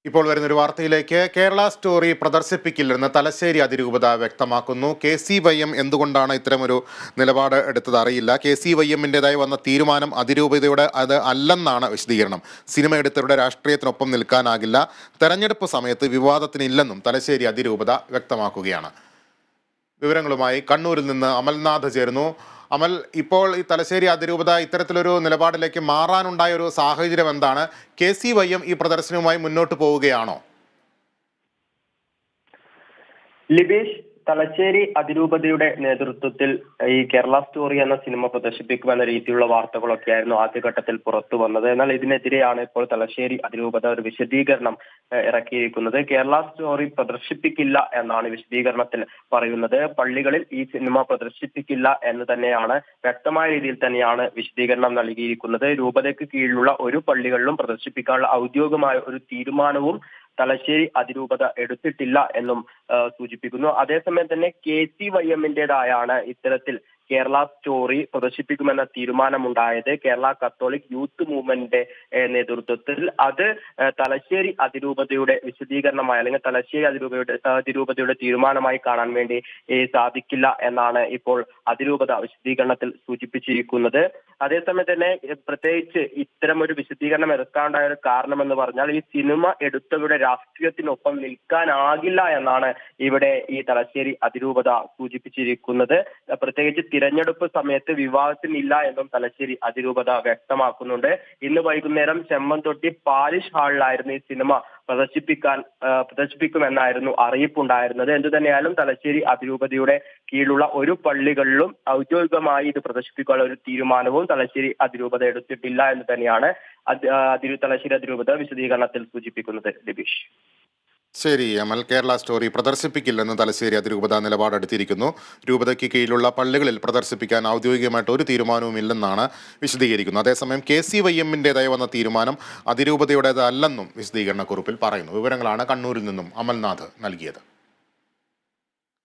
ഇപ്പോൾ വരുന്നൊരു വാർത്തയിലേക്ക്. കേരള സ്റ്റോറി പ്രദർശിപ്പിക്കില്ലെന്ന് തലശ്ശേരി അതിരൂപത വ്യക്തമാക്കുന്നു. KCYM എന്തുകൊണ്ടാണ് ഇത്തരമൊരു നിലപാട് എടുത്തത് അറിയില്ല. KCYMൻ്റെതായി വന്ന തീരുമാനം അതിരൂപതയുടെ അത് അല്ലെന്നാണ് വിശദീകരണം. സിനിമ എടുത്തവരുടെ രാഷ്ട്രീയത്തിനൊപ്പം നിൽക്കാനാകില്ല. തെരഞ്ഞെടുപ്പ് സമയത്ത് വിവാദത്തിനില്ലെന്നും തലശ്ശേരി അതിരൂപത വ്യക്തമാക്കുകയാണ്. വിവരങ്ങളുമായി കണ്ണൂരിൽ നിന്ന് അമൽനാഥ് ചേരുന്നു. അമൽ, ഇപ്പോൾ ഈ തലശ്ശേരി അതിരൂപത ഇത്തരത്തിലൊരു നിലപാടിലേക്ക് മാറാനുണ്ടായ ഒരു സാഹചര്യം എന്താണ്? KCYM ഈ പ്രദർശനവുമായി മുന്നോട്ട് പോവുകയാണോ? ലിബീഷ്, തലശ്ശേരി അതിരൂപതയുടെ നേതൃത്വത്തിൽ ഈ കേരള സ്റ്റോറി എന്ന സിനിമ പ്രദർശിപ്പിക്കുമെന്ന രീതിയിലുള്ള വാർത്തകളൊക്കെയായിരുന്നു ആദ്യഘട്ടത്തിൽ പുറത്തു വന്നത്. എന്നാൽ ഇതിനെതിരെയാണ് ഇപ്പോൾ തലശ്ശേരി അതിരൂപത ഒരു വിശദീകരണം ഇറക്കിയിരിക്കുന്നത്. കേരള സ്റ്റോറി പ്രദർശിപ്പിക്കില്ല എന്നാണ് വിശദീകരണത്തിൽ പറയുന്നത്. പള്ളികളിൽ ഈ സിനിമ പ്രദർശിപ്പിക്കില്ല എന്ന് തന്നെയാണ്, വ്യക്തമായ രീതിയിൽ തന്നെയാണ് വിശദീകരണം നൽകിയിരിക്കുന്നത്. രൂപതയ്ക്ക് കീഴിലുള്ള ഒരു പള്ളികളിലും പ്രദർശിപ്പിക്കാനുള്ള ഔദ്യോഗികമായ ഒരു തീരുമാനവും തലശ്ശേരി അതിരൂപത എടുത്തിട്ടില്ല എന്നും സൂചിപ്പിക്കുന്നു. അതേസമയം തന്നെ KCYMൻ്റെതായാണ് ഇത്തരത്തിൽ കേരള സ്റ്റോറി പ്രദർശിപ്പിക്കുമെന്ന തീരുമാനമുണ്ടായത്. കേരള കത്തോലിക് യൂത്ത് മൂവ്മെന്റിന്റെ നേതൃത്വത്തിൽ അത് തലശ്ശേരി അതിരൂപതയുടെ വിശദീകരണമായി അല്ലെങ്കിൽ തലശ്ശേരി അതിരൂപതയുടെ തീരുമാനമായി കാണാൻ വേണ്ടി സാധിക്കില്ല എന്നാണ് ഇപ്പോൾ അതിരൂപത വിശദീകരണത്തിൽ സൂചിപ്പിച്ചിരിക്കുന്നത്. അതേസമയം തന്നെ പ്രത്യേകിച്ച് ഇത്തരം ഒരു വിശദീകരണം എടുക്കാണ്ടായ ഒരു കാരണമെന്ന് പറഞ്ഞാൽ ഈ സിനിമ എടുത്തവരുടെ രാഷ്ട്രീയത്തിനൊപ്പം നിൽക്കാനാകില്ല എന്നാണ് ഇവിടെ ഈ തലശ്ശേരി അതിരൂപത സൂചിപ്പിച്ചിരിക്കുന്നത്. പ്രത്യേകിച്ച് തിരഞ്ഞെടുപ്പ് സമയത്ത് വിവാദത്തിനില്ല എന്നും തലശ്ശേരി അതിരൂപത വ്യക്തമാക്കുന്നുണ്ട്. ഇന്ന് വൈകുന്നേരം ചെമ്മൻതൊട്ടി പാരിഷ് ഹാളിലായിരുന്നു ഈ സിനിമ പ്രദർശിപ്പിക്കുമെന്നായിരുന്നു അറിയിപ്പുണ്ടായിരുന്നത്. എന്തു തന്നെയായാലും തലശ്ശേരി അതിരൂപതയുടെ കീഴിലുള്ള ഒരു പള്ളികളിലും ഔദ്യോഗികമായി ഇത് പ്രദർശിപ്പിക്കാനുള്ള ഒരു തീരുമാനവും തലശ്ശേരി അതിരൂപത എടുത്തിട്ടില്ല എന്ന് തന്നെയാണ് തലശ്ശേരി അതിരൂപത വിശദീകരണത്തിൽ സൂചിപ്പിക്കുന്നത്. ലിബീഷ്, ശരി അമൽ, കേരള സ്റ്റോറി പ്രദർശിപ്പിക്കില്ലെന്ന് തലശ്ശേരി അതിരൂപത നിലപാടെടുത്തിരിക്കുന്നു. രൂപതയ്ക്ക് കീഴിലുള്ള പള്ളികളിൽ പ്രദർശിപ്പിക്കാൻ ഔദ്യോഗികമായിട്ട് ഒരു തീരുമാനവും ഇല്ലെന്നാണ് വിശദീകരിക്കുന്നത്. അതേസമയം KCYMൻ്റെതായി വന്ന തീരുമാനം അതിരൂപതയുടേതല്ലെന്നും വിശദീകരണക്കുറിപ്പിൽ പറയുന്നു. വിവരങ്ങളാണ് കണ്ണൂരിൽ നിന്നും അമൽനാഥ് നൽകിയത്.